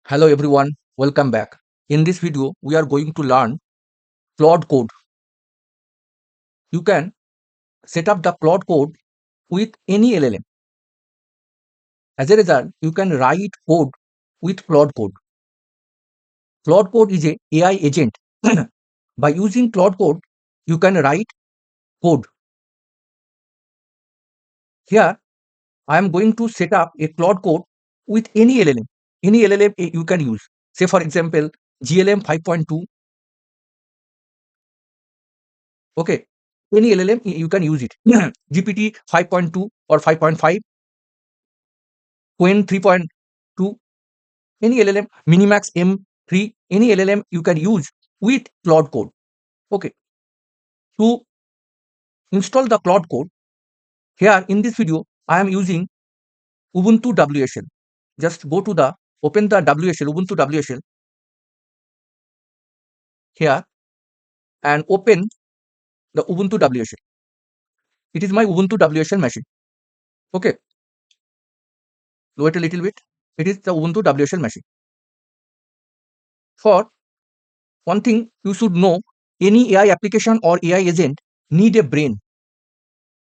Hello everyone, welcome back. In this video, we are going to learn Claude Code. You can set up the Claude Code with any LLM. As a result, you can write code with Claude Code. Claude Code is a AI agent. By using Claude Code, you can write code. Here, I am going to set up a Claude Code with any LLM. Any LLM you can use. Say for example, GLM 5.2. Okay, any LLM you can use it. GPT 5.2 or 5.5, Qwen 3.2, any LLM, MiniMax M3, any LLM you can use with Claude Code. Okay, to install the Claude Code, here in this video, I am using Ubuntu WSL. Just go to open the WSL, Ubuntu WSL here and open the Ubuntu WSL. It is my Ubuntu WSL machine. Okay, wait a little bit. It is the Ubuntu WSL machine. For one thing you should know, any AI application or AI agent need a brain.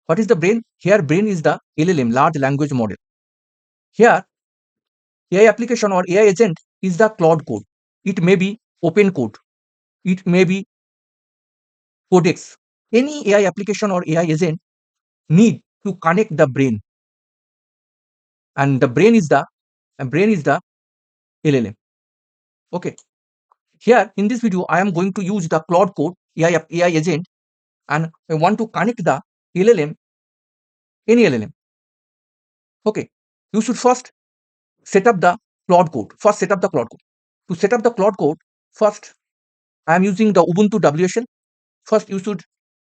What is the brain? Here brain is the LLM, large language model. Here AI application or AI agent is the Claude Code. It may be open code. It may be codex. Any AI application or AI agent need to connect the brain, and the brain is the LLM. Okay. Here in this video, I am going to use the Claude Code AI agent, and I want to connect the LLM, any LLM. Okay. You should first set up the Claude Code. First, set up the Claude Code. To set up the Claude Code, first I am using the Ubuntu WSL. First, you should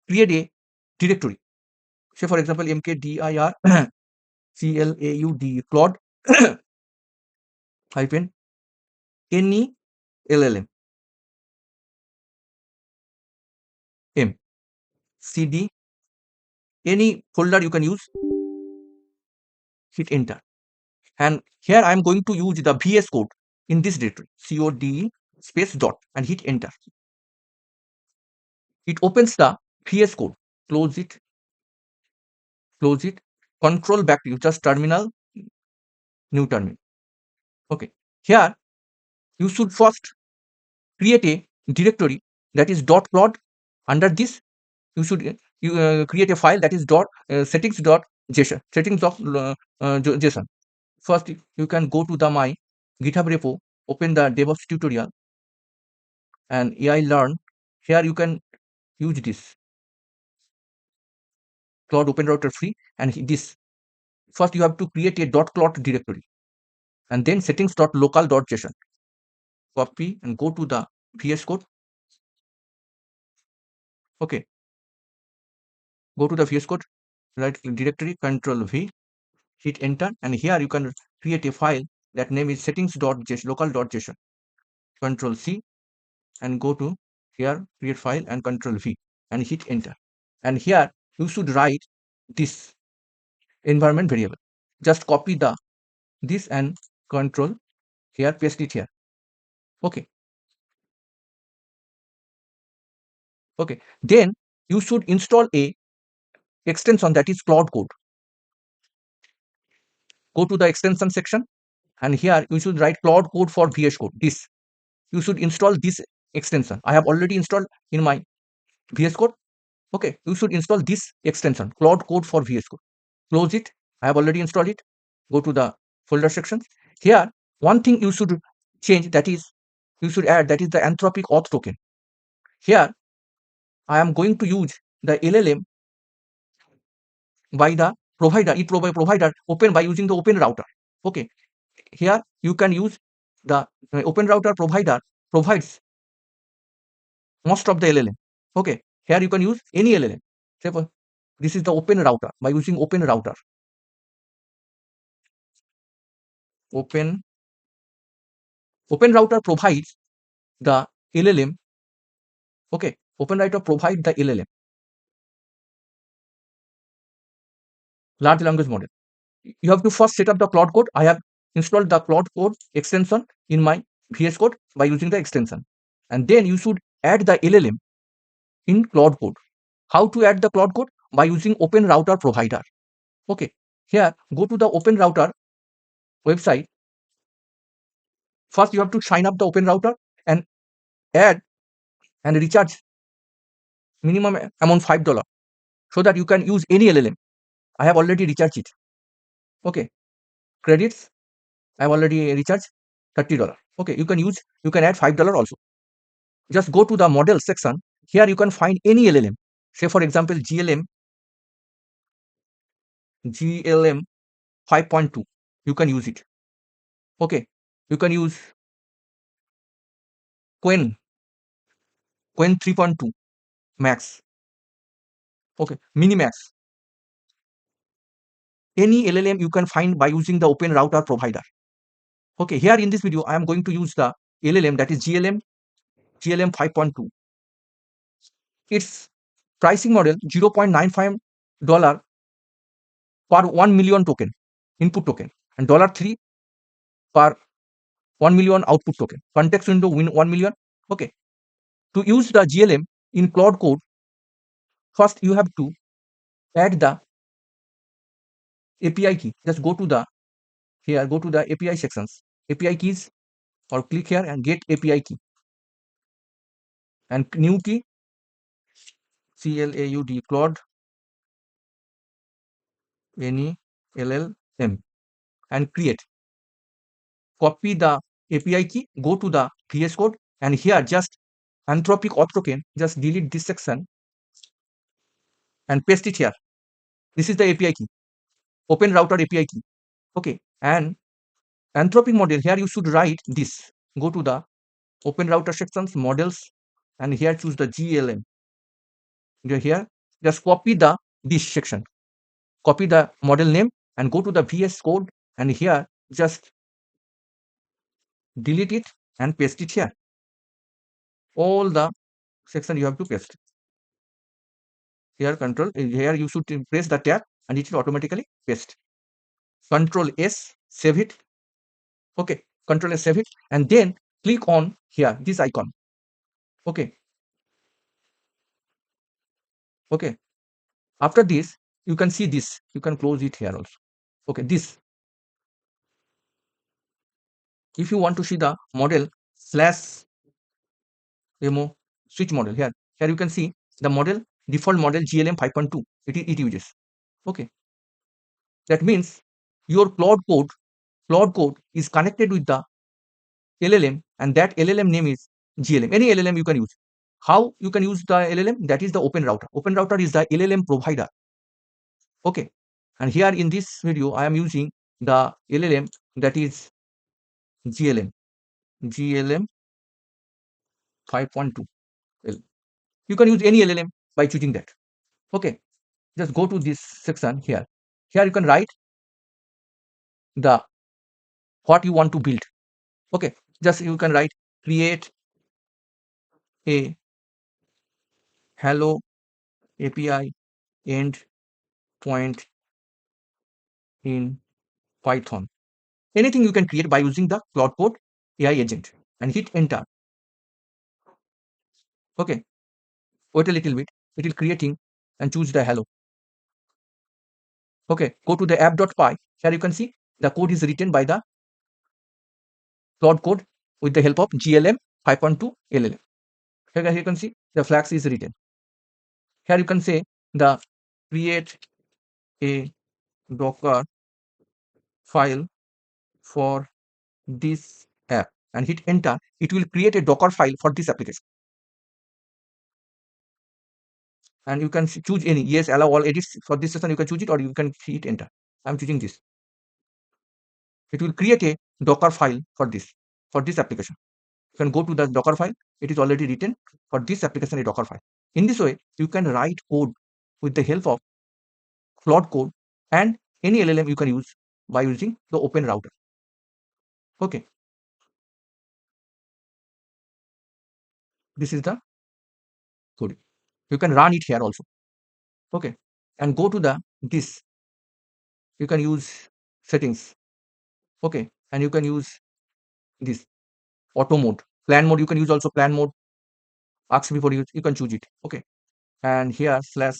create a directory. Say for example, mkdir claude hyphen any LLM m cd, any folder you can use, hit enter. And here I am going to use the VS Code in this directory, code space dot, and hit enter. It opens the VS Code. Close it, control back to you, just terminal, new terminal. Okay, here you should first create a directory that is .claude. Under this, you should create a file that is settings.json. Settings.json. First, you can go to my GitHub repo, open the DevOps tutorial, and AI learn. Here you can use this Claude OpenRouter free, and this. First, you have to create a .claude directory, and then settings.local.json. Copy and go to the VS Code. Okay, go to the VS Code, right directory, Control V, hit enter, and here you can create a file that name is settings.local.json. Control C and go to here, create file, and Control V and hit enter. And here you should write this environment variable. Just copy this and control here, paste it here. Okay. Okay. Then you should install a extension that is Claude Code. Go to the extension section, and here you should write Claude Code for VS Code. This you should install this extension. I have already installed in my VS Code. Okay, you should install this extension, Claude Code for VS Code. Close it. I have already installed it. Go to the folder section. Here, one thing you should change, that is, you should add, that is the Anthropic auth token. Here, I am going to use the LLM by the provider open by using the OpenRouter. Okay, here you can use the OpenRouter provider provides most of the LLM. Okay, here you can use any LLM. Say for this is the OpenRouter by using OpenRouter. OpenRouter provides the LLM. Okay, OpenRouter provides the LLM, large language model. You have to first set up the Claude Code. I have install the Claude Code extension in my VS Code by using the extension. And then you should add the LLM in Claude Code. How to add the Claude Code? By using OpenRouter provider. Okay, here go to the OpenRouter website. First, you have to sign up the OpenRouter and add and recharge minimum amount $5 so that you can use any LLM. I have already recharged it. Okay, credits I have already recharged $30. Okay, you can add $5 also. Just go to the model section. Here you can find any LLM. Say for example GLM 5.2. You can use it. Okay, you can use Qwen 3.2 max. Okay, MiniMax. Any LLM you can find by using the OpenRouter provider. Okay, here in this video I am going to use the LLM, that is GLM 5.2. Its pricing model $0.95 per 1 million token input token and $3 per 1 million output token. Context window 1 million. Okay, to use the GLM in Claude Code, first you have to add the API key. Just go to the API sections, API keys, or click here and get API key and new key CLAUD Claude Any LLM and create. Copy the API key, go to the VS Code, and here just Anthropic auth token, just delete this section and paste it here. This is the API key, OpenRouter API key. Okay, and Anthropic model, here you should write this. Go to the OpenRouter sections, models, and here choose the GLM. Here, just copy this section, copy the model name and go to the VS Code, and here just delete it and paste it here. All the section you have to paste. Here control, here you should press the tab and it will automatically paste. Control S, save it. Okay, Control S, save it, and then click on here this icon. Okay, okay. After this, you can see this. You can close it here also. Okay, this. If you want to see the model /demo switch model, here you can see the model, default model GLM 5.2. It uses. Okay, that means your Claude Code is connected with the LLM, and that LLM name is GLM. Any LLM you can use. How you can use the LLM? That is the OpenRouter. OpenRouter is the LLM provider. Okay, and here in this video I am using the LLM, that is GLM 5.2. You can use any LLM by choosing that. Okay, just go to this section here. Here you can write the what you want to build. Okay, just you can write create a hello API endpoint in Python. Anything you can create by using the Claude Code AI agent and hit enter. Okay, wait a little bit, it will creating, and choose the hello. Okay, go to the app.py. Here you can see the code is written by the Claude Code with the help of GLM 5.2 LLM. Here you can see the flags is written. Here you can say the create a Docker file for this app and hit enter. It will create a Docker file for this application. And you can choose any. Yes, allow all edits for this session. You can choose it, or you can hit enter. I'm choosing this. It will create a Docker file for this application. You can go to the Docker file. It is already written for this application, a Docker file. In this way, you can write code with the help of Claude Code and any LLM you can use by using the OpenRouter. Okay, this is the code. You can run it here also. Okay, and go to the this. You can use settings. Okay, and you can use this auto mode. Plan mode, you can use also plan mode. Ask before you can choose it. Okay, and here slash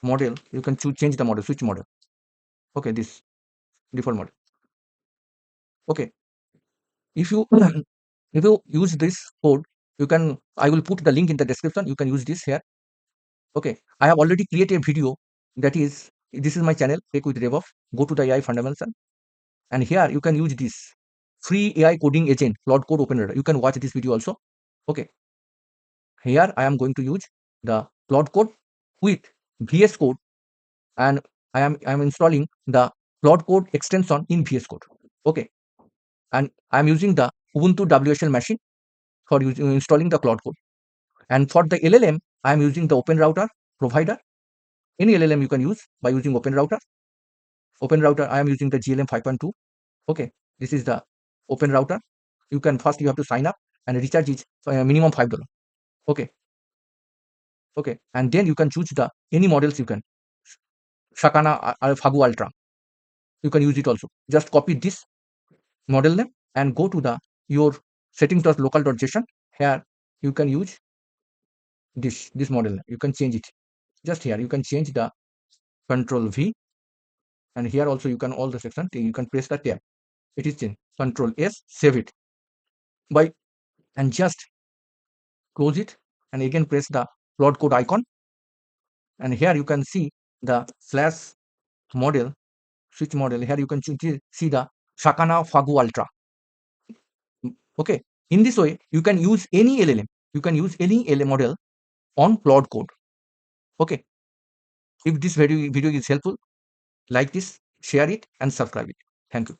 model, you can change the model, switch model. Okay, this default model. Okay, if you if you use this code, you can, I will put the link in the description, you can use this here. Okay, I have already created a video, that is, this is my channel, Tech with DevOps. Go to the AI fundamental, and here you can use this free AI coding agent, Claude Code OpenRouter. You can watch this video also. Okay, here I am going to use the Claude Code with VS Code, and I am installing the Claude Code extension in VS Code. Okay, and I am using the Ubuntu WSL machine for installing the Claude Code. And for the LLM, I am using the OpenRouter provider. Any LLM you can use by using OpenRouter. OpenRouter, I am using the GLM 5.2. Okay, this is the OpenRouter. You can first, you have to sign up, and recharge is minimum $5. Okay, okay, and then you can choose the any models you can. Sakana or Fugu Ultra, you can use it also. Just copy this model name and go to the your settings.local.json. Here you can use this model name. You can change it. Just here you can change the Control V, and here also you can, all the section you can press the tab. It is changed. Control S, save it by, and just close it, and again press the Claude Code icon, and here you can see the slash model, switch model. Here you can see the Sakana Fugu Ultra. Okay, in this way you can use any LLM. You can use any LLM model on Claude Code. Okay, if this video is helpful, like this, share it, and subscribe it. Thank you.